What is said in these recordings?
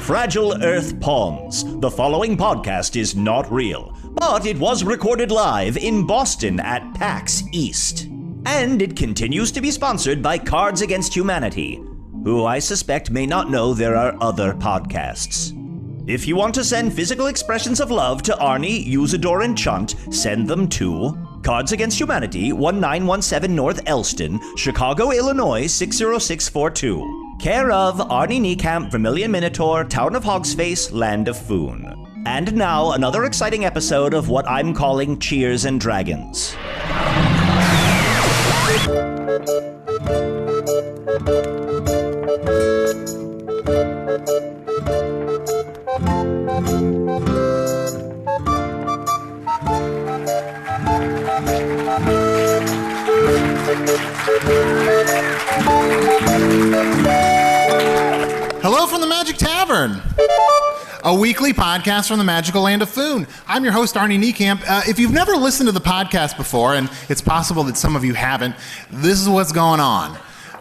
Fragile Earth Pawns. The following podcast is not real, but it was recorded live in Boston at PAX East. And it continues to be sponsored by Cards Against Humanity, who I suspect may not know there are other podcasts. If you want to send physical expressions of love to Arnie, Usador, and Chunt, send them to Cards Against Humanity, 1917 North Elston, Chicago, Illinois, 60642. Care of Arnie Niekamp, Vermilion Minotaur, Town of Hogsface, Land of Foon. And now, another exciting episode of what I'm calling Cheers and Dragons. Hello from the Magic Tavern, a weekly podcast from the magical land of Foon. I'm your host, Arnie Niekamp. If you've never listened to the podcast before, and it's possible that some of you haven't, this is what's going on.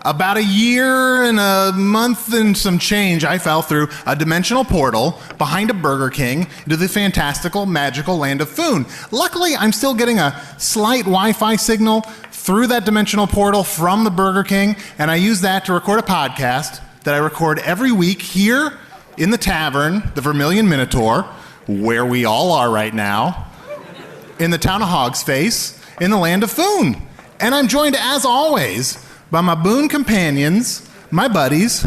About a year and a month and some change, I fell through a dimensional portal behind a Burger King into the fantastical, magical land of Foon. Luckily, I'm still getting a slight Wi-Fi signal through that dimensional portal from the Burger King, and I use that to record a podcast that I record every week here in the Tavern, the Vermilion Minotaur, where we all are right now, in the town of Hogsface, in the land of Foon. And I'm joined, as always, by my boon companions, my buddies,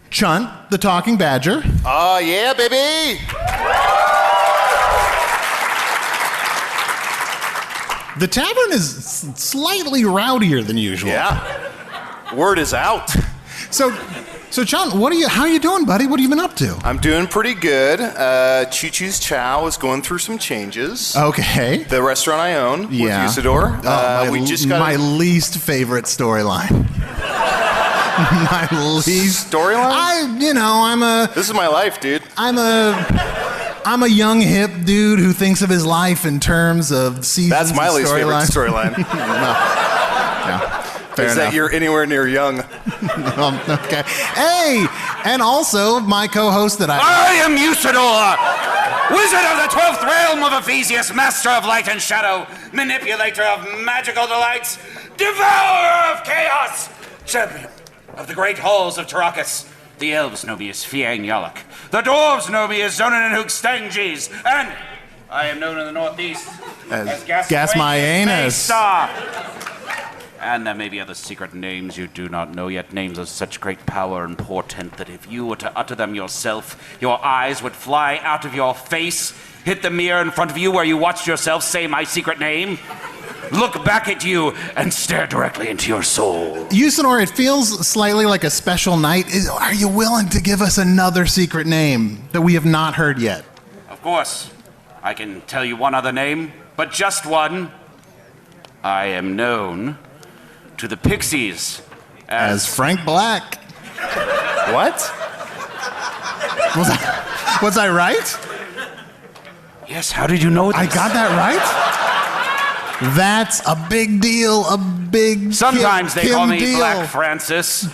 Chunt, the talking badger. Oh, yeah, baby! The tavern is slightly rowdier than usual. Yeah. Word is out. So Chunt, how are you doing, buddy? What have you been up to? I'm doing pretty good. Choo Choo's Chow is going through some changes. Okay. The restaurant I own with Usador. My least favorite storyline. My least storyline? This is my life, dude. I'm a young hip dude who thinks of his life in terms of seasons. That's my least favorite storyline. No. Fair is enough. That you're anywhere near young. Okay. Hey, and also my co-host that I am Usador, wizard of the 12th realm of Ephesius, master of light and shadow, manipulator of magical delights, devourer of chaos, champion of the great halls of Tarakas. The elves know me as Fiang Yalak. The dwarves know me as Zonin and Hookstanges. And I am known in the northeast as Gasmayanus. And there may be other secret names you do not know yet, names of such great power and portent that if you were to utter them yourself, your eyes would fly out of your face, hit the mirror in front of you where you watched yourself say my secret name, look back at you, and stare directly into your soul. Usador, it feels slightly like a special night. Are you willing to give us another secret name that we have not heard yet? Of course. I can tell you one other name, but just one. I am known to the Pixies as Frank Black. What? Was I right? Yes, how did you know this? I got that right? That's a big deal, Sometimes they call me deal. Black Francis.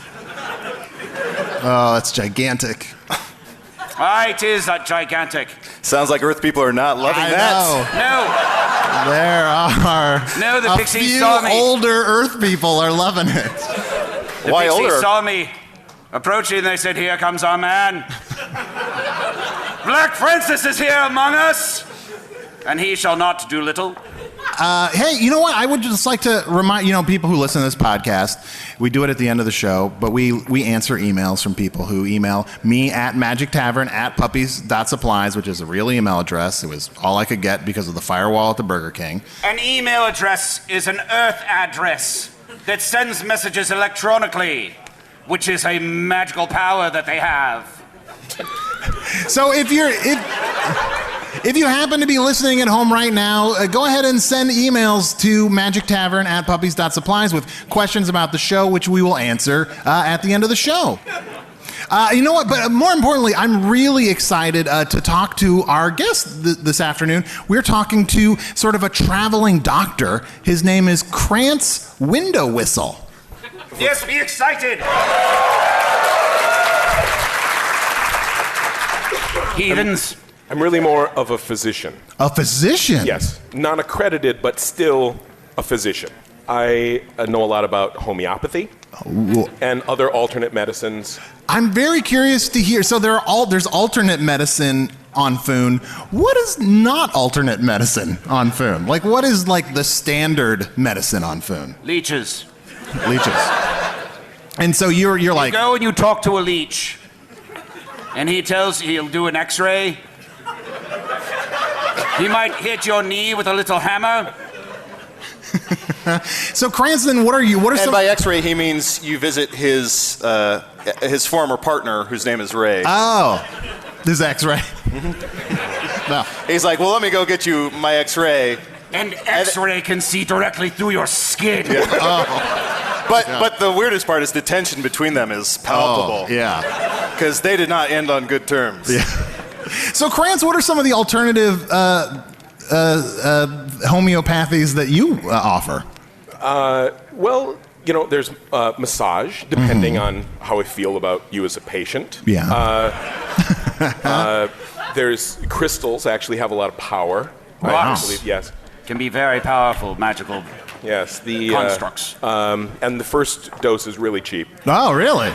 Oh, that's gigantic. It is gigantic. Sounds like Earth people are not loving that. No. There are the Pixies a few saw me. older Earth people are loving it. The Why Pixies older? saw me approaching and they said, "Here comes our man. Black Francis is here among us, and he shall not do little." Hey, you know what? I would just like to remind people who listen to this podcast, we do it at the end of the show, but we answer emails from people who email me at magictavern@puppies.supplies, which is a real email address. It was all I could get because of the firewall at the Burger King. An email address is an Earth address that sends messages electronically, which is a magical power that they have. So if you happen to be listening at home right now, go ahead and send emails to magictavern@puppies.supplies with questions about the show, which we will answer at the end of the show. You know what? But more importantly, I'm really excited to talk to our guest this afternoon. We're talking to sort of a traveling doctor. His name is Krantz Window Whistle. Yes, be excited. Heathens. I'm really more of a physician. A physician? Yes, non-accredited, but still a physician. I know a lot about homeopathy and other alternate medicines. I'm very curious to hear. So there's alternate medicine on Foon. What is not alternate medicine on Foon? Like, what is like the standard medicine on Foon? Leeches. Leeches. And so you're like, You go and you talk to a leech, and he'll do an X-ray. He might hit your knee with a little hammer. So Cranston, what are And some? by X-ray, he means you visit his former partner, whose name is Ray. Oh, this X-ray. No. He's like, well, let me go get you my X-ray. And X-ray can see directly through your skin. Yeah. But the weirdest part is the tension between them is palpable. Oh, yeah. Because they did not end on good terms. Yeah. So Krantz, what are some of the alternative homeopathies that you offer? Well, there's massage, depending on how I feel about you as a patient. Yeah. There's crystals actually have a lot of power. Wow. I believe, yes. Can be very powerful magical Yes, the constructs. and the first dose is really cheap. Oh, really?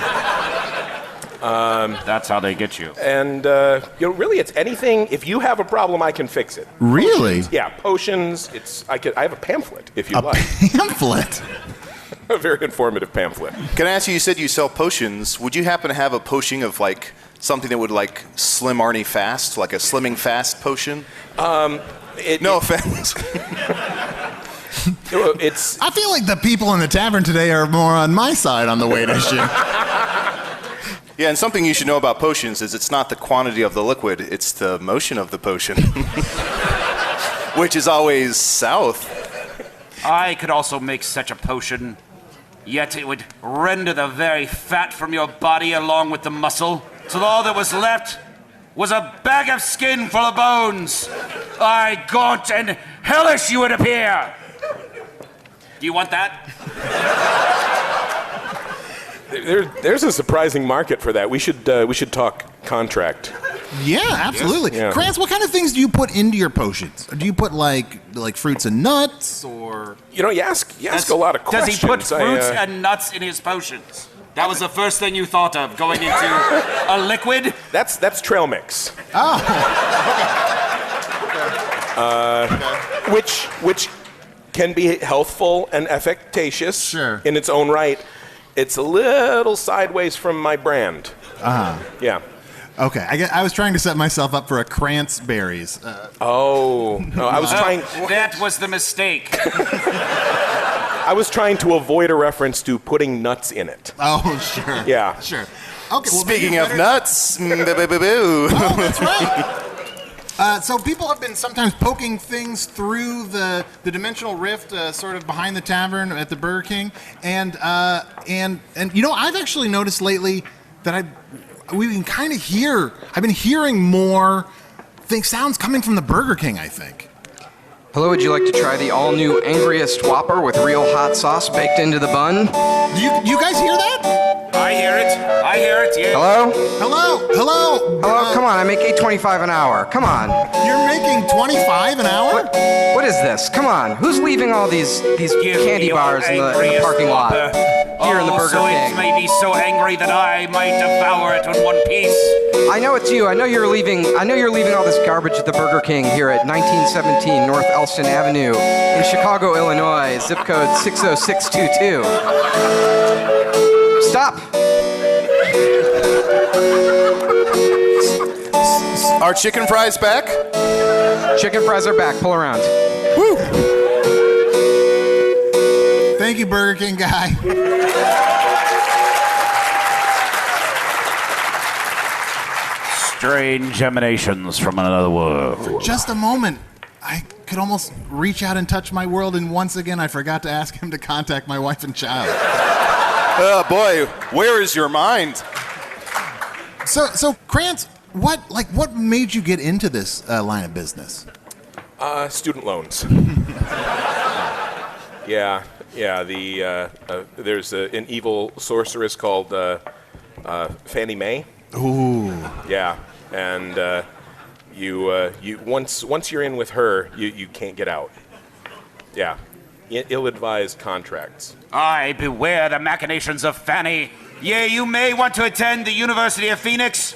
That's how they get you. And really, it's anything. If you have a problem, I can fix it. Really? Potions, yeah, potions. I have a pamphlet if you like. Pamphlet. A very informative pamphlet. Can I ask you, you said you sell potions. Would you happen to have a potion of like something that would like slim Arnie fast, like a slimming fast potion? No offense. It's. I feel like the people in the tavern today are more on my side on the weight issue. Yeah, and something you should know about potions is it's not the quantity of the liquid, it's the motion of the potion. Which is always south. I could also make such a potion, yet it would render the very fat from your body along with the muscle, till all that was left was a bag of skin full of bones. Aye, gaunt and hellish you would appear. Do you want that? There's a surprising market for that. We should talk contract. Yeah, absolutely. Yeah. Krantz, what kind of things do you put into your potions? Do you put like fruits and nuts, or? You ask a lot of questions. Does he put fruits and nuts in his potions? That was the first thing you thought of, going into a liquid? That's trail mix. Oh. Which can be healthful and efficacious Sure. in its own right. It's a little sideways from my brand. Yeah. Okay, I was trying to set myself up for a Krantz berries. No, I was trying. That was the mistake. I was trying to avoid a reference to putting nuts in it. Oh, sure. Yeah. Sure. Okay. Well, Speaking of nuts, boo-boo-boo-boo. Oh, that's right. So people have been sometimes poking things through the dimensional rift, sort of behind the tavern at the Burger King, and I've actually noticed lately that I've been hearing more sounds coming from the Burger King, I think. Hello, would you like to try the all-new Angriest Whopper with real hot sauce baked into the bun? Do you guys hear that? I hear it, yeah. Hello? Hello? Hello, come on, I make $8.25 an hour. Come on. You're making $25 an hour? What is this? Come on, who's leaving all these candy bars in the parking lot? Here in the Burger so King. It may be so angry that I might devour it in one piece. I know it's you. I know you're leaving all this garbage at the Burger King here at 1917 North Elston Avenue in Chicago, Illinois, zip code 60622. Stop. Are chicken fries back? Chicken fries are back. Pull around. Woo! Thank you, Burger King guy. Strange emanations from another world. Just a moment. I could almost reach out and touch my world, and once again, I forgot to ask him to contact my wife and child. Oh boy, where is your mind? So Krantz, what made you get into this line of business? Student loans. Yeah. There's an evil sorceress called Fannie Mae. Ooh. Yeah. and you once you're in with her, you can't get out. Yeah, ill-advised contracts. Aye, beware the machinations of Fanny. Yea, you may want to attend the University of Phoenix,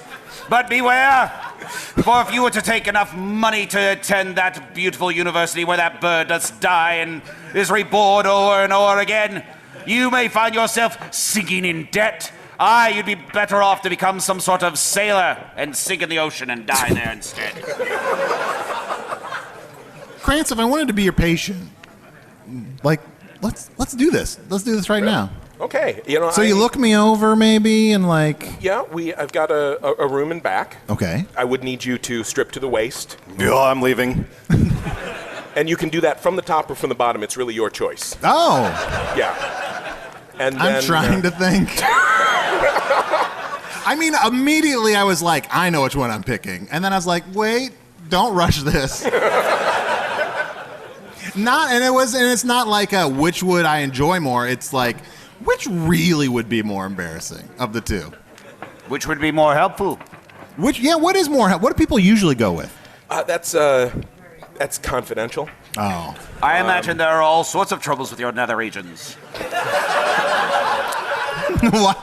but beware, for if you were to take enough money to attend that beautiful university where that bird does die and is reborn over and over again, you may find yourself sinking in debt. Aye, you'd be better off to become some sort of sailor and sink in the ocean and die there instead. Krantz, if I wanted to be your patient, like, let's do this. Let's do this right now. Okay, So you look me over, maybe, and like. Yeah, I've got a room in back. Okay. I would need you to strip to the waist, Yeah, I'm leaving. and you can do that from the top or from the bottom. It's really your choice. Oh, Yeah. And then, I'm trying to think. I mean, immediately I was like, I know which one I'm picking, and then I was like, wait, don't rush this. It's not like which would I enjoy more. It's like, which really would be more embarrassing of the two? Which would be more helpful? What is more? What do people usually go with? That's confidential. Oh. I imagine there are all sorts of troubles with your nether regions. What?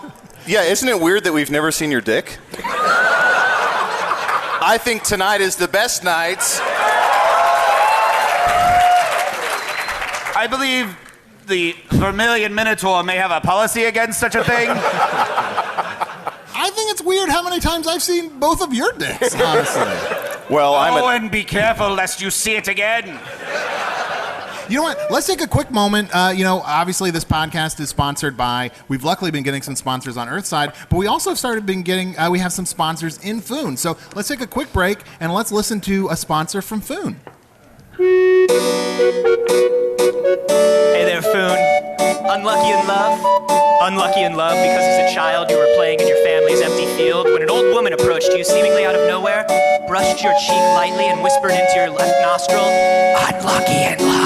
Yeah, isn't it weird that we've never seen your dick? I think tonight is the best night. I believe the Vermilion Minotaur may have a policy against such a thing. I think it's weird how many times I've seen both of your dicks, honestly. Well, and be careful lest you see it again. You know what? Let's take a quick moment. Obviously this podcast is sponsored by, we've luckily been getting some sponsors on Earthside, but we also have we have some sponsors in Foon. So let's take a quick break and let's listen to a sponsor from Foon. Hey there, Foon. Unlucky in love? Unlucky in love because as a child you were playing in your family's empty field when an old woman approached you seemingly out of nowhere, brushed your cheek lightly and whispered into your left nostril, "Unlucky in love."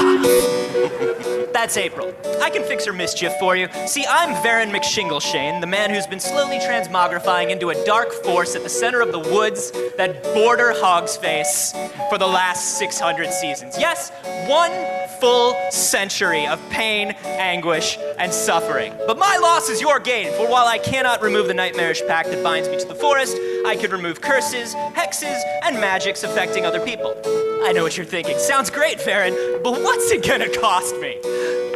That's April. I can fix her mischief for you. See, I'm Varen McShingleshane, the man who's been slowly transmogrifying into a dark force at the center of the woods that border Hogsface for the last 600 seasons. Yes, 1 full century of pain, anguish, and suffering. But my loss is your gain, for while I cannot remove the nightmarish pact that binds me to the forest, I could remove curses, hexes, and magics affecting other people. I know what you're thinking. Sounds great, Varen, but what's it gonna cost me?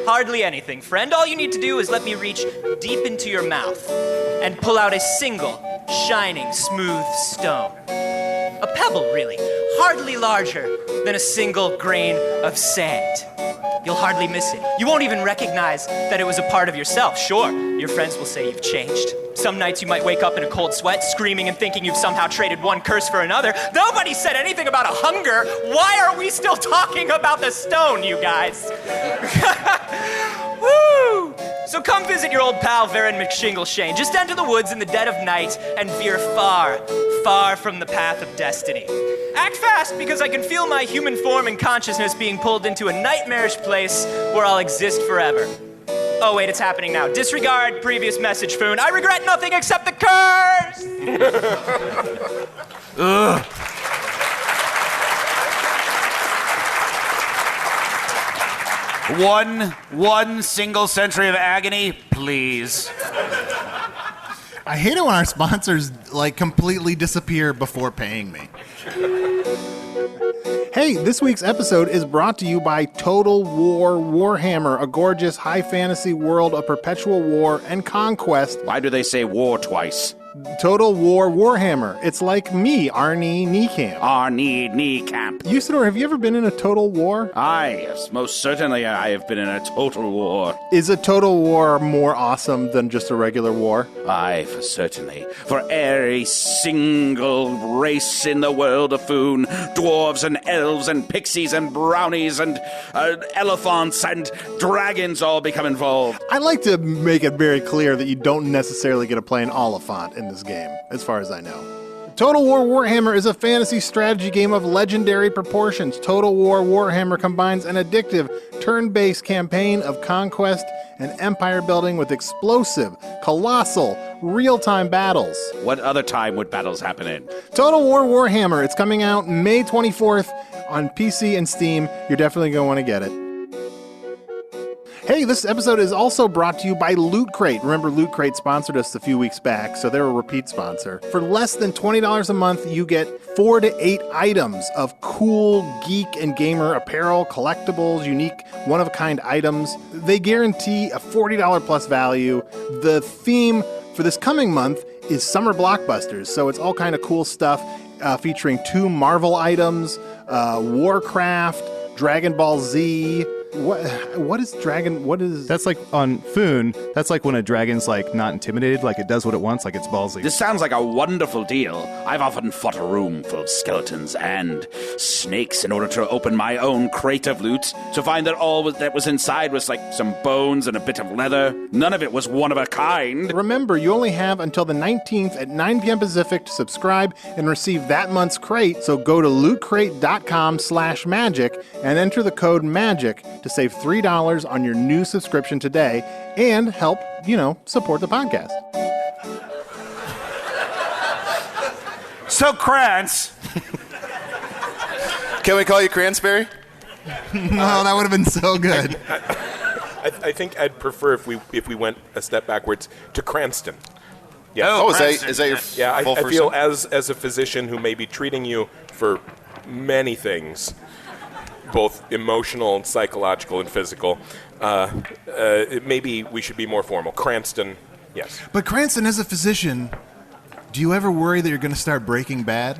Hardly anything, friend. All you need to do is let me reach deep into your mouth and pull out a single, shining, smooth stone. A pebble, really. Hardly larger than a single grain of sand. You'll hardly miss it. You won't even recognize that it was a part of yourself. Sure, your friends will say you've changed. Some nights you might wake up in a cold sweat, screaming and thinking you've somehow traded one curse for another. Nobody said anything about a hunger. Why are we still talking about the stone, you guys? Woo! So come visit your old pal Varen McShingleshane. Just enter the woods in the dead of night and veer far, far from the path of destiny. Act fast, because I can feel my human form and consciousness being pulled into a nightmarish place where I'll exist forever. Oh wait, it's happening now. Disregard previous message, Foon. I regret nothing except the curse! Ugh. One single century of agony, please. I hate it when our sponsors completely disappear before paying me. Hey, this week's episode is brought to you by Total War Warhammer, a gorgeous high fantasy world of perpetual war and conquest. Why do they say war twice? Total War Warhammer. It's like me, ARNIE NIEKAMP. ARNIE NIEKAMP. Usador, have you ever been in a total war? Yes, most certainly I have been in a total war. Is a total war more awesome than just a regular war? For certainly. For every single race in the world of Foon, dwarves and elves and pixies and brownies and elephants and dragons all become involved. I like to make it very clear that you don't necessarily get to play an Oliphant in this game, as far as I know. Total War Warhammer is a fantasy strategy game of legendary proportions. Total War Warhammer combines an addictive, turn-based campaign of conquest and empire building with explosive, colossal, real-time battles. What other time would battles happen in? Total War Warhammer. It's coming out May 24th on PC and Steam. You're definitely going to want to get it. Hey, this episode is also brought to you by Loot Crate. Remember, Loot Crate sponsored us a few weeks back, so they're a repeat sponsor. For less than $20 a month, you get 4 to 8 items of cool geek and gamer apparel, collectibles, unique, one-of-a-kind items. They guarantee a $40 plus value. The theme for this coming month is summer blockbusters, so it's all kind of cool stuff featuring 2 Marvel items, Warcraft, Dragon Ball Z. What is dragon? What is... That's like on Foon, that's like when a dragon's like not intimidated, like it does what it wants, like it's ballsy. This sounds like a wonderful deal. I've often fought a room full of skeletons and snakes in order to open my own crate of loot, to find that all that was inside was like some bones and a bit of leather. None of it was one of a kind. Remember, you only have until the 19th at 9 p.m. Pacific to subscribe and receive that month's crate, so go to lootcrate.com/magic and enter the code MAGIC to save $3 on your new subscription today and help, support the podcast. So, Krantz. Can we call you Cransberry? No, that would have been so good. I think I'd prefer if we went a step backwards to Cranston. Yeah. Oh, is that your Yeah, full I first feel name? as a physician who may be treating you for many things, both emotional and psychological and physical, maybe we should be more formal. Cranston, yes. But Cranston, as a physician, do you ever worry that you're going to start Breaking Bad?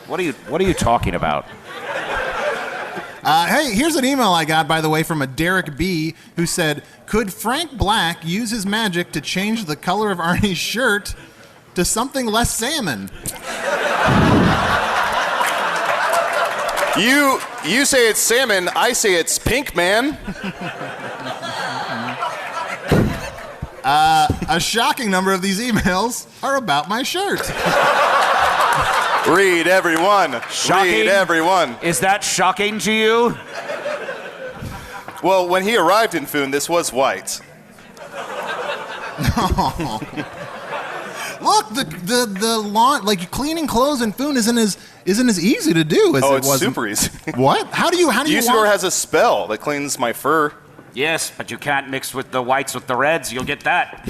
What are you talking about? Hey, here's an email I got, by the way, from a Derek B, who said, could Frank Black use his magic to change the color of Arnie's shirt to something less salmon? You say it's salmon, I say it's pink, man. A shocking number of these emails are about my shirt. Read everyone. Shocking? Read everyone. Is that shocking to you? Well, when he arrived in Foon, this was white. Look, the lawn, like cleaning clothes in Foon isn't as easy to do as it it's was. super easy. What? How do you Usador has a spell that cleans my fur. Yes, but you can't mix with the whites with the reds. You'll get that.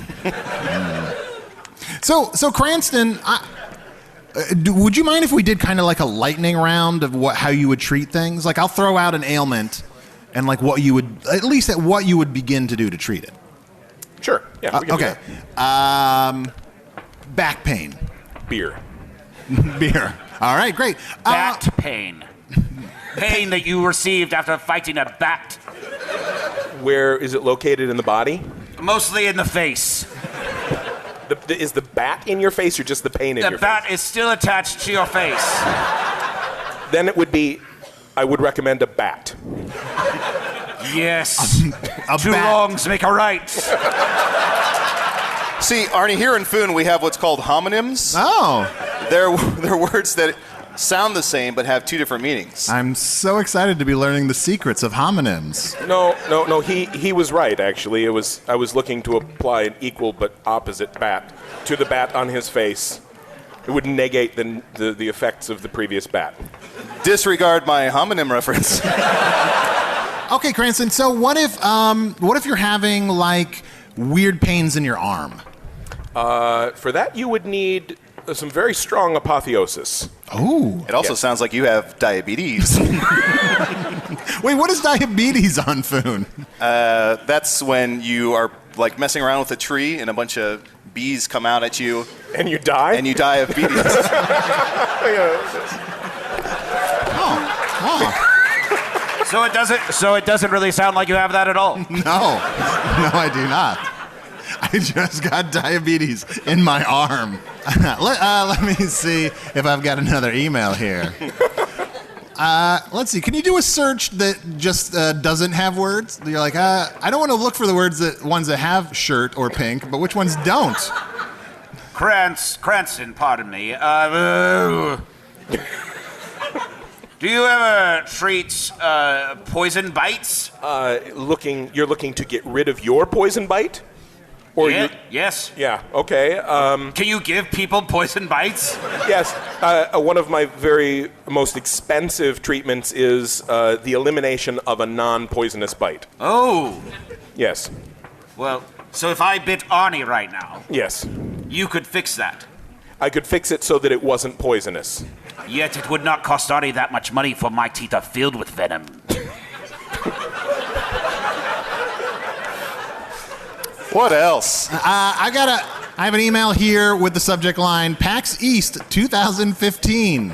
So Cranston, would you mind if we did kind of like a lightning round of how you would treat things? Like I'll throw out an ailment, and like what you would begin to do to treat it. Sure. Yeah. We can do Okay. that. Back pain. Beer. Beer. All right, great. Bat pain. Pain that you received after fighting a bat. Where is it located in the body? Mostly in the face. Is the bat in your face or just the pain in your The face? bat is still attached to your face. Then it would be, I would recommend a bat. Yes. Two bat. wrongs make a right. See, Arnie, here in Foon, we have what's called homonyms. Oh. They're words that sound the same but have 2 different meanings. I'm so excited to be learning the secrets of homonyms. No. He was right. Actually, I was looking to apply an equal but opposite bat to the bat on his face. It would negate the effects of the previous bat. Disregard my homonym reference. Okay, Cranston. So what if you're having like weird pains in your arm? For that, you would need some very strong apotheosis. Oh. It also sounds like you have diabetes. Wait, what is diabetes on Foon? That's when you are like messing around with a tree and a bunch of bees come out at you. And you die? And you die of bees. So it doesn't really sound like you have that at all. No, I do not. I just got diabetes in my arm. Let me see if I've got another email here. Let's see. Can you do a search that just doesn't have words? You're like, I don't want to look for the ones that have shirt or pink, but which ones don't? Cranston, pardon me. Do you ever treat poison bites? You're looking to get rid of your poison bite? Or Yes. Yeah, okay. Can you give people poison bites? Yes, one of my very most expensive treatments is the elimination of a non-poisonous bite. Oh. Yes. Well, so if I bit Arnie right now, Yes. you could fix that. I could fix it so that it wasn't poisonous. Yet it would not cost Arnie that much money, for my teeth are filled with venom. What else? I have an email here with the subject line PAX East 2015.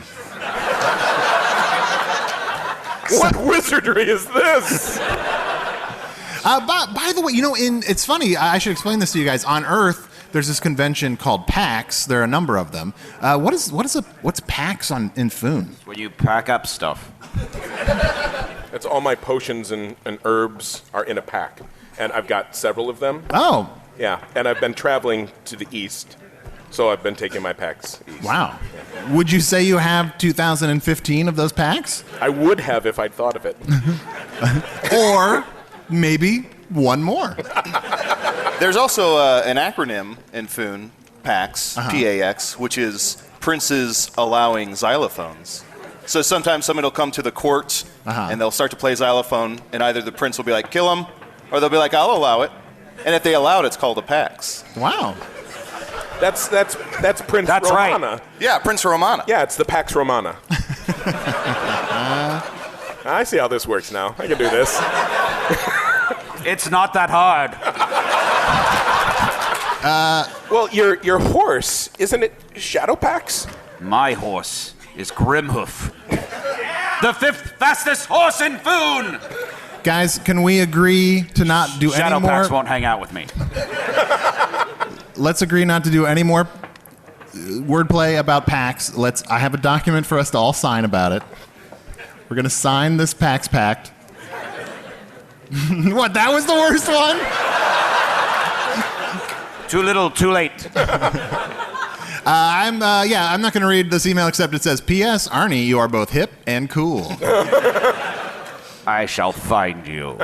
What wizardry is this? By the way, it's funny. I should explain this to you guys. On Earth, there's this convention called PAX. There are a number of them. What's PAX in Foon? Where you pack up stuff. That's all my potions and herbs are in a pack. And I've got several of them. Oh. Yeah, and I've been traveling to the east, so I've been taking my packs east. Wow. Would you say you have 2015 of those packs? I would have if I'd thought of it. Or maybe one more. There's also an acronym in Foon, PAX, P-A-X, which is Princes Allowing Xylophones. So sometimes somebody will come to the court and they'll start to play xylophone, and either the prince will be like, kill him, or they'll be like, I'll allow it. And if they allow it, it's called a PAX. Wow. That's Prince That's Romana. right. Yeah, Prince Romana. Yeah, it's the Pax Romana. I see how this works now. I can do this. It's not that hard. Well, your horse, isn't it Shadowpax? My horse is Grimhoof. The 5th fastest horse in Foon! Guys, can we agree to not do any more? Shadowpax won't hang out with me. Let's agree not to do any more wordplay about PAX. I have a document for us to all sign about it. We're going to sign this PAX Pact. What, that was the worst one? Too little, too late. I'm not going to read this email except it says, P.S. Arnie, you are both hip and cool. I shall find you.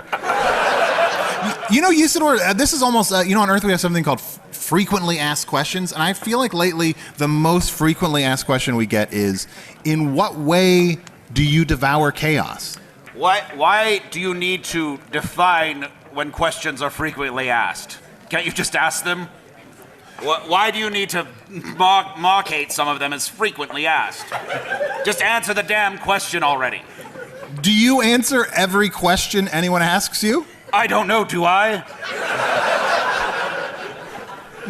Usador, this is almost, on Earth we have something called frequently asked questions, and I feel like lately the most frequently asked question we get is, in what way do you devour chaos? Why do you need to define when questions are frequently asked? Can't you just ask them? Why do you need to markate some of them as frequently asked? Just answer the damn question already. Do you answer every question anyone asks you? I don't know, do I?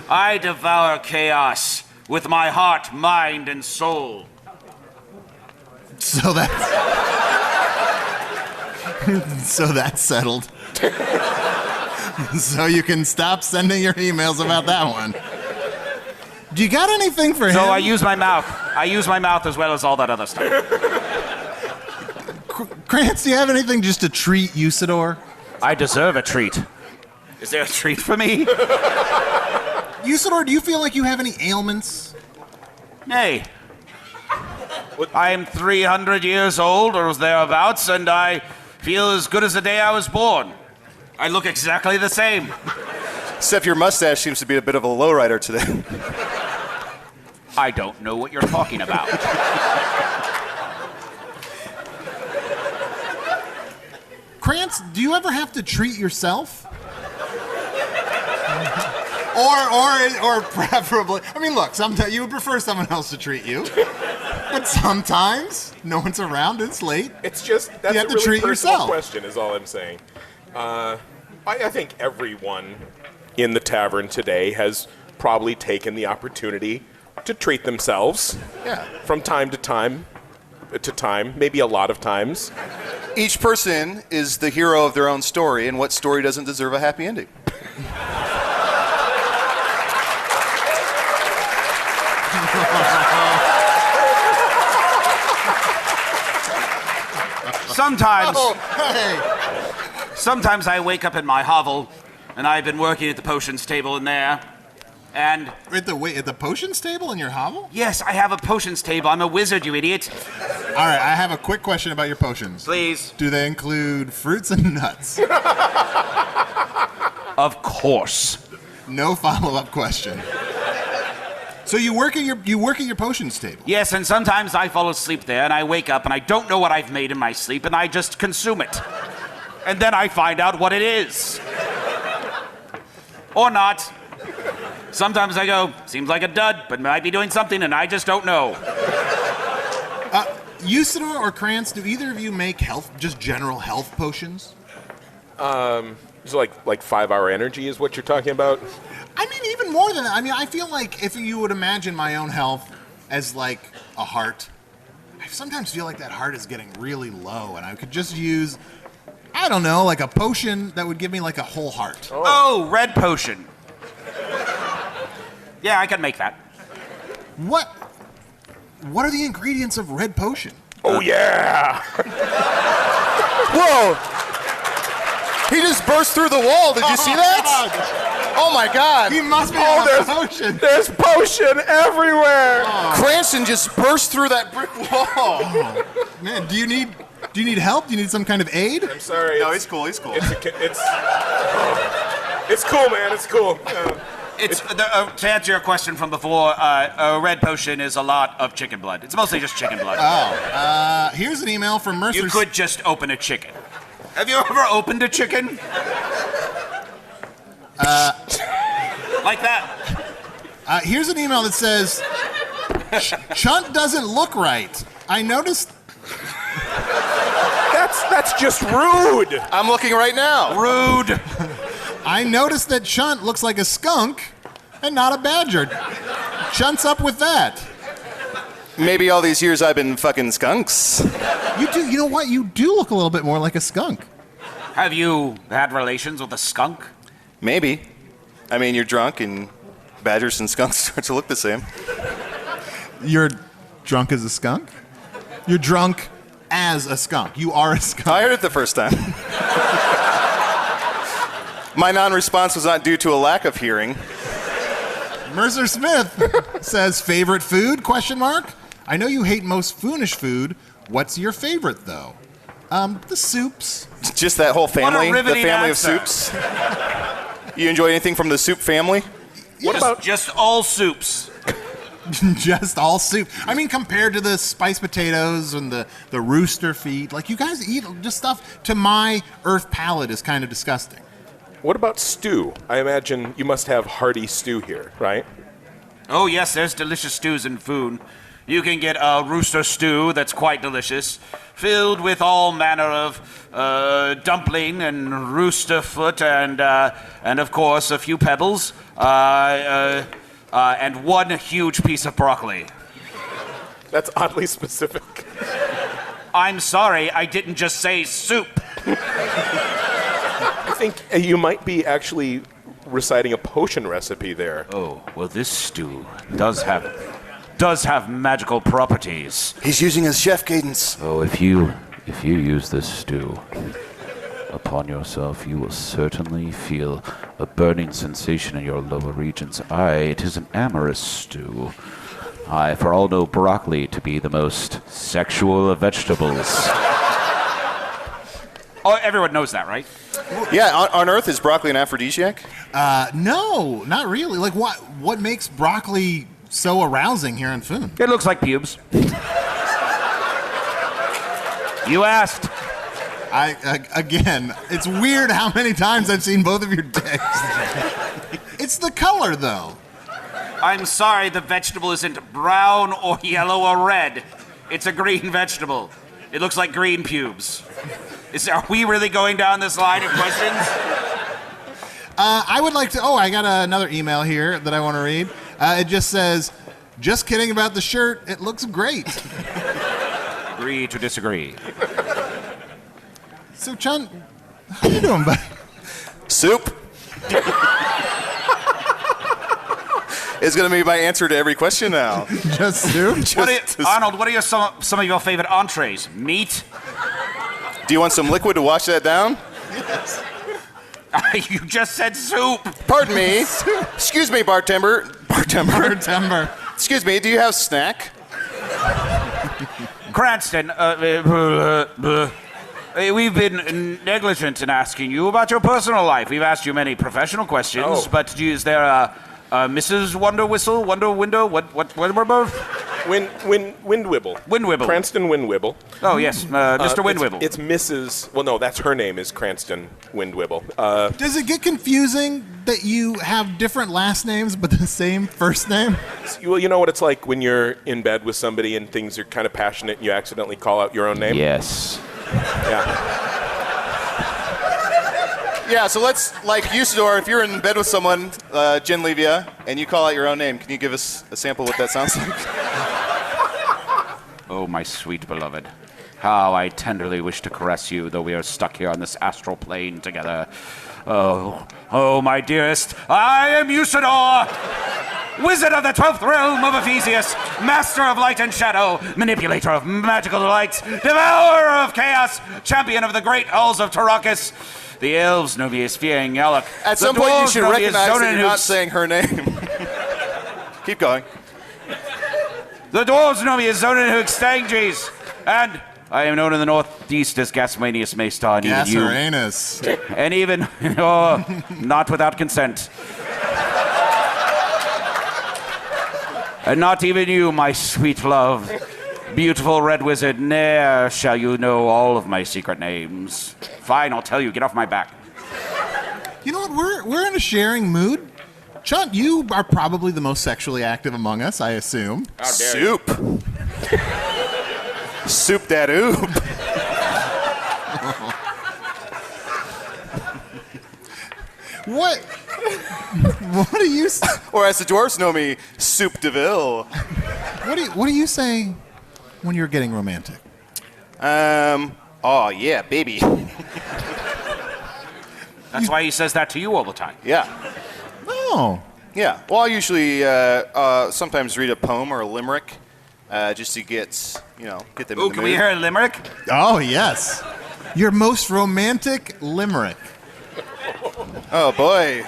I devour chaos with my heart, mind, and soul. So that's settled. So you can stop sending your emails about that one. Do you got anything for him? So I use my mouth. I use my mouth as well as all that other stuff. Krantz, do you have anything just to treat Usador? I deserve a treat. Is there a treat for me? Usador, do you feel like you have any ailments? Nay. I am 300 years old or thereabouts, and I feel as good as the day I was born. I look exactly the same. Except your mustache seems to be a bit of a lowrider today. I don't know what you're talking about. Krantz, do you ever have to treat yourself? or preferably, I mean, look, sometimes you would prefer someone else to treat you, but sometimes no one's around, it's late. It's just, that's you have a to really treat personal yourself. question is all I'm saying. I think everyone in the tavern today has probably taken the opportunity to treat themselves. Yeah. From time to time, maybe a lot of times. Each person is the hero of their own story, and what story doesn't deserve a happy ending? Sometimes, Oh, hey. sometimes I wake up in my hovel, and I've been working at the potions table in there, and... At the potions table in your hovel? Yes, I have a potions table. I'm a wizard, you idiot. All right, I have a quick question about your potions. Please. Do they include fruits and nuts? Of course. No follow-up question. So you work at your potions table. Yes, and sometimes I fall asleep there, and I wake up, and I don't know what I've made in my sleep, and I just consume it. And then I find out what it is. Or not. Sometimes I go, seems like a dud, but might be doing something, and I just don't know. Usador or Krantz, do either of you make just general health potions? So like 5-hour energy is what you're talking about? I mean, even more than that. I mean, I feel like if you would imagine my own health as like a heart, I sometimes feel like that heart is getting really low, and I could just use, I don't know, like a potion that would give me like a whole heart. Oh, red potion. Yeah, I can make that. What are the ingredients of red potion? Oh, yeah! Whoa! He just burst through the wall. Did you see that? Oh my God! He must be on a potion. There's potion everywhere. Cranston just burst through that brick wall. Oh, man, do you need help? Do you need some kind of aid? I'm sorry. No, he's cool. He's cool. It's cool, man. It's cool. To answer your question from before, a red potion is a lot of chicken blood. It's mostly just chicken blood. Here's an email from Mercer. You could just open a chicken. Have you ever opened a chicken? Like that. Here's an email that says, Chunt doesn't look right. I noticed. That's just rude. I'm looking right now. Rude. I noticed that Chunt looks like a skunk and not a badger. Chunt's up with that. Maybe all these years I've been fucking skunks. You know what? You do look a little bit more like a skunk. Have you had relations with a skunk? Maybe. I mean, you're drunk and badgers and skunks start to look the same. You're drunk as a skunk? You're drunk as a skunk. You are a skunk. I heard it the first time. My non-response was not due to a lack of hearing. Mercer Smith says, favorite food, ? I know you hate most Foonish food. What's your favorite, though? The soups. Just that whole family? The riveting family answer. of soups? You enjoy anything from the soup family? What about just all soups? Just all soup. I mean, compared to the spiced potatoes and the rooster feet, like you guys eat just stuff to my earth palate is kind of disgusting. What about stew? I imagine you must have hearty stew here, right? Oh, yes, there's delicious stews in Foon. You can get a rooster stew that's quite delicious, filled with all manner of dumpling and rooster foot and of course, a few pebbles, and one huge piece of broccoli. That's oddly specific. I'm sorry, I didn't just say soup. I think you might be actually reciting a potion recipe there. Oh, well, this stew does have magical properties. He's using his chef cadence. Oh, if you use this stew upon yourself, you will certainly feel a burning sensation in your lower regions. It is an amorous stew. For all know broccoli to be the most sexual of vegetables. Oh, everyone knows that, right? Yeah, on Earth, is broccoli an aphrodisiac? No, not really. Like, what makes broccoli so arousing here in Foon? It looks like pubes. You asked. Again, it's weird how many times I've seen both of your dicks. It's the color, though. I'm sorry, the vegetable isn't brown or yellow or red. It's a green vegetable. It looks like green pubes. Are we really going down this line of questions? I would like to... Oh, I got another email here that I want to read. It just says, just kidding about the shirt. It looks great. Agree to disagree. So, Chun, how you doing, buddy? Soup. Is going to be my answer to every question now. Just soup? Arnold, what are some of your favorite entrees? Meat? Do you want some liquid to wash that down? Yes. You just said soup. Pardon me. Excuse me, bartender. Bartender. Excuse me, do you have snack? Cranston, We've been negligent in asking you about your personal life. We've asked you many professional questions, but is there a Mrs. Wonder Whistle, Wonder Window, what Windwibble. Windwibble. Cranston Windwibble. Oh, yes, Mr. Windwibble. It's Mrs. Well, no, that's her name is Cranston Windwibble. Does it get confusing that you have different last names but the same first name? Well, you know what it's like when you're in bed with somebody and things are kind of passionate and you accidentally call out your own name? Yes. Yeah. Yeah, so let's, like Usador, if you're in bed with someone, Genlevia, and you call out your own name, can you give us a sample of what that sounds like? Oh, my sweet beloved. How I tenderly wish to caress you, though we are stuck here on this astral plane together. Oh, my dearest, I am Usador, wizard of the 12th realm of Ephesius, master of light and shadow, manipulator of magical delights, devourer of chaos, champion of the great halls of Tarakis. The elves know me as Fearing Yalak. At some point, you should recognize that you're not saying her name. Keep going. The dwarves know me as Zonenhook Stanges, and I am known in the northeast as Gasmanius Maystar, and even you. Gasseranus. And even, not without consent. And not even you, my sweet love, beautiful red wizard, ne'er shall you know all of my secret names. Fine, I'll tell you, get off my back. You know what, we're in a sharing mood. Chunt, you are probably the most sexually active among us, I assume. Soup. Soup that oop. What do you say? Or as the dwarves know me, Soup Deville. What do you say when you're getting romantic? Oh yeah, baby. That's why he says that to you all the time. Yeah. Oh. Yeah. Well, I usually sometimes read a poem or a limerick just to get them in the mood. Can we hear a limerick? Oh, yes. Your most romantic limerick. Oh, boy.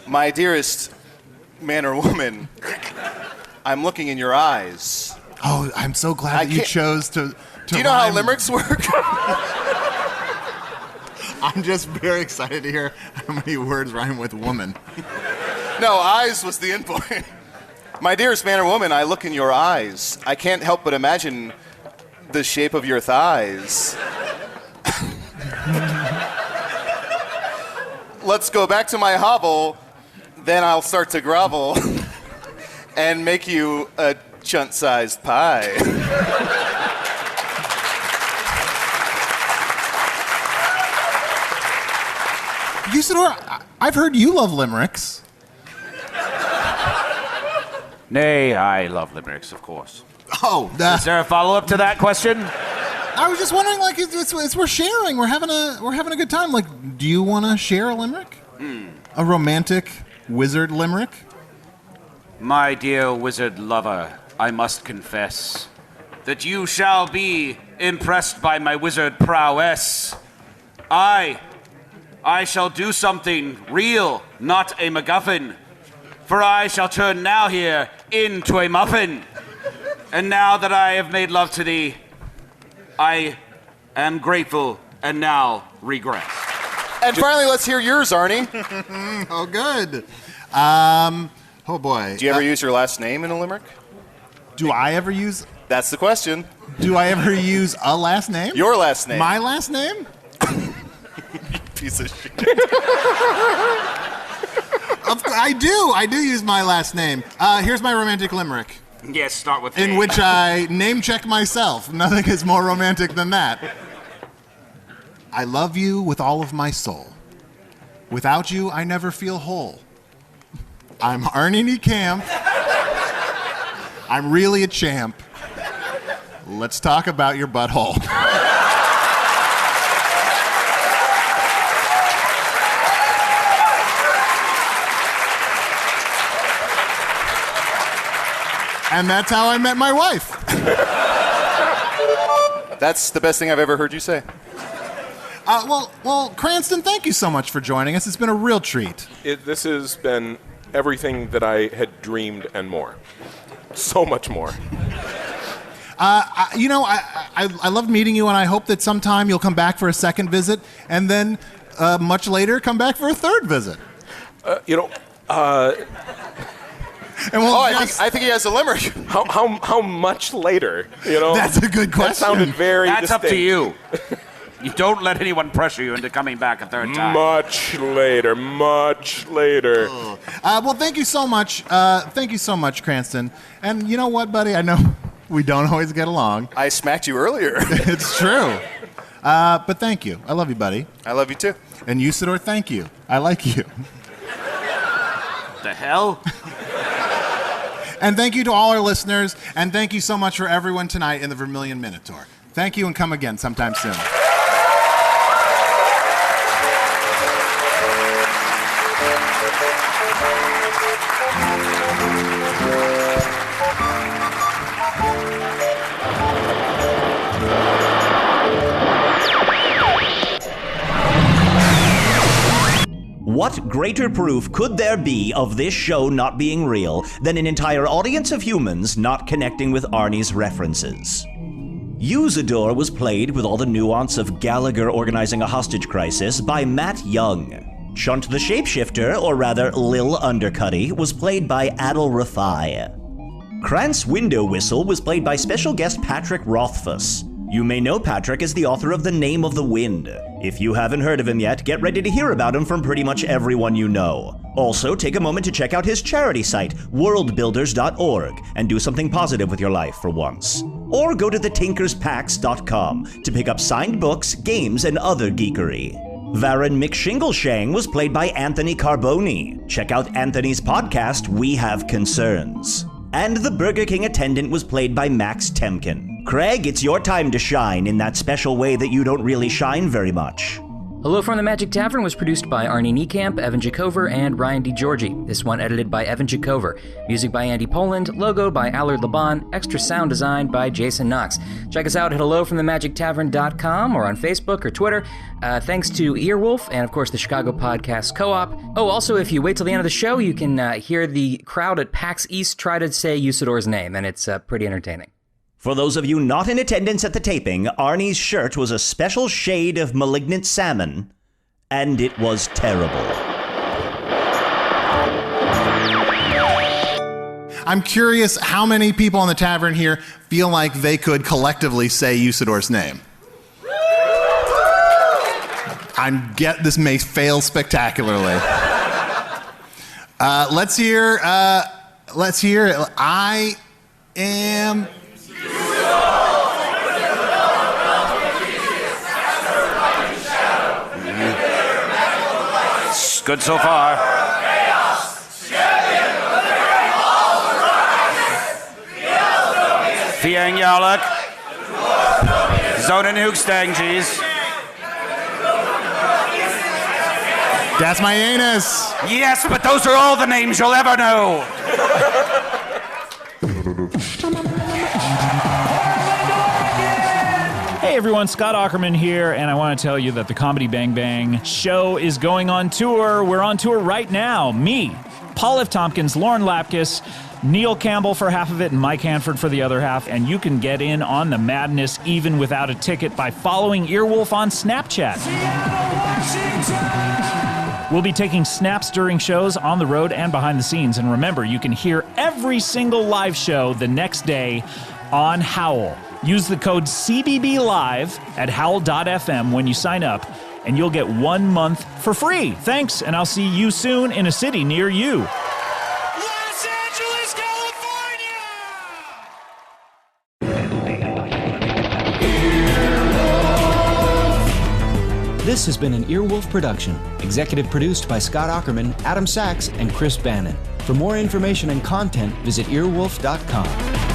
My dearest man or woman, I'm looking in your eyes. Oh, I'm so glad that you chose to Do you know how limericks work? I'm just very excited to hear how many words rhyme with woman. No, eyes was the endpoint. My dearest man or woman, I look in your eyes. I can't help but imagine the shape of your thighs. Let's go back to my hovel, then I'll start to grovel and make you a chunt-sized pie. Usador, I've heard you love limericks. Nay, I love limericks, of course. Oh, Is there a follow-up to that question? I was just wondering, like, it's we're sharing. We're having a good time. Like, do you want to share a limerick? A romantic wizard limerick? My dear wizard lover, I must confess that you shall be impressed by my wizard prowess. I shall do something real, not a MacGuffin. For I shall turn now here into a muffin. And now that I have made love to thee, I am grateful and now regret. And finally, let's hear yours, Arnie. Oh, good. Oh, boy. Do you ever use your last name in a limerick? Do I ever use... That's the question. Do I ever use a last name? Your last name. My last name? Piece of shit. I do use my last name. Here's my romantic limerick. Yes, start with In me. which I name check myself. Nothing is more romantic than that. I love you with all of my soul. Without you, I never feel whole. I'm ARNIE NIEKAMP. I'm really a champ. Let's talk about your butthole. And that's how I met my wife. That's the best thing I've ever heard you say. Well, Cranston, thank you so much for joining us. It's been a real treat. This has been everything that I had dreamed and more. So much more. I loved meeting you, and I hope that sometime you'll come back for a second visit, and then much later come back for a third visit. And I think he has a limerick. How much later? That's a good question. That sounded very That's distinct. up to you. You don't let anyone pressure you into coming back a third time. Much later. Well, thank you so much. Thank you so much, Cranston. And you know what, buddy? I know we don't always get along. I smacked you earlier. It's true. But thank you. I love you, buddy. I love you too. And Usador, thank you. I like you. The hell? And thank you to all our listeners, and thank you so much for everyone tonight in the Vermilion Minotaur. Thank you, and come again sometime soon. What greater proof could there be of this show not being real than an entire audience of humans not connecting with Arnie's references? Usador was played with all the nuance of Gallagher organizing a hostage crisis by Matt Young. Chunt the Shapeshifter, or rather Lil Undercutty, was played by Adil Rafai. Krantz Window Whistle was played by special guest Patrick Rothfuss. You may know Patrick as the author of The Name of the Wind. If you haven't heard of him yet, get ready to hear about him from pretty much everyone you know. Also, take a moment to check out his charity site, worldbuilders.org, and do something positive with your life for once. Or go to thetinkerspax.com to pick up signed books, games, and other geekery. Varen McShingleshang was played by Anthony Carboni. Check out Anthony's podcast, We Have Concerns. And the Burger King attendant was played by Max Temkin. Craig, it's your time to shine in that special way that you don't really shine very much. Hello from the Magic Tavern was produced by Arnie Niekamp, Evan Jacover, and Ryan DiGiorgi. This one edited by Evan Jacover. Music by Andy Poland, logo by Allard Laban, extra sound design by Jason Knox. Check us out at hellofromthemagictavern.com or on Facebook or Twitter. Thanks to Earwolf and, of course, the Chicago Podcast Co-op. Oh, also, if you wait till the end of the show, you can hear the crowd at PAX East try to say Usador's name, and it's pretty entertaining. For those of you not in attendance at the taping, Arnie's shirt was a special shade of malignant salmon, and it was terrible. I'm curious how many people in the tavern here feel like they could collectively say Usador's name. This may fail spectacularly. Let's hear. I am. Good so far. Fiang Yarluk. Zonin Hookstang-Cheese. That's my anus. Yes, but those are all the names you'll ever know. Hey everyone, Scott Aukerman here, and I want to tell you that the Comedy Bang Bang show is going on tour. We're on tour right now. Me, Paul F. Tompkins, Lauren Lapkus, Neil Campbell for half of it, and Mike Hanford for the other half. And you can get in on the madness even without a ticket by following Earwolf on Snapchat. We'll be taking snaps during shows, on the road, and behind the scenes. And remember, you can hear every single live show the next day on Howl. Use the code CBBLive at howl.fm when you sign up, and you'll get 1 month for free. Thanks, and I'll see you soon in a city near you. Los Angeles, California! This has been an Earwolf production, executive produced by Scott Aukerman, Adam Sachs, and Chris Bannon. For more information and content, visit earwolf.com.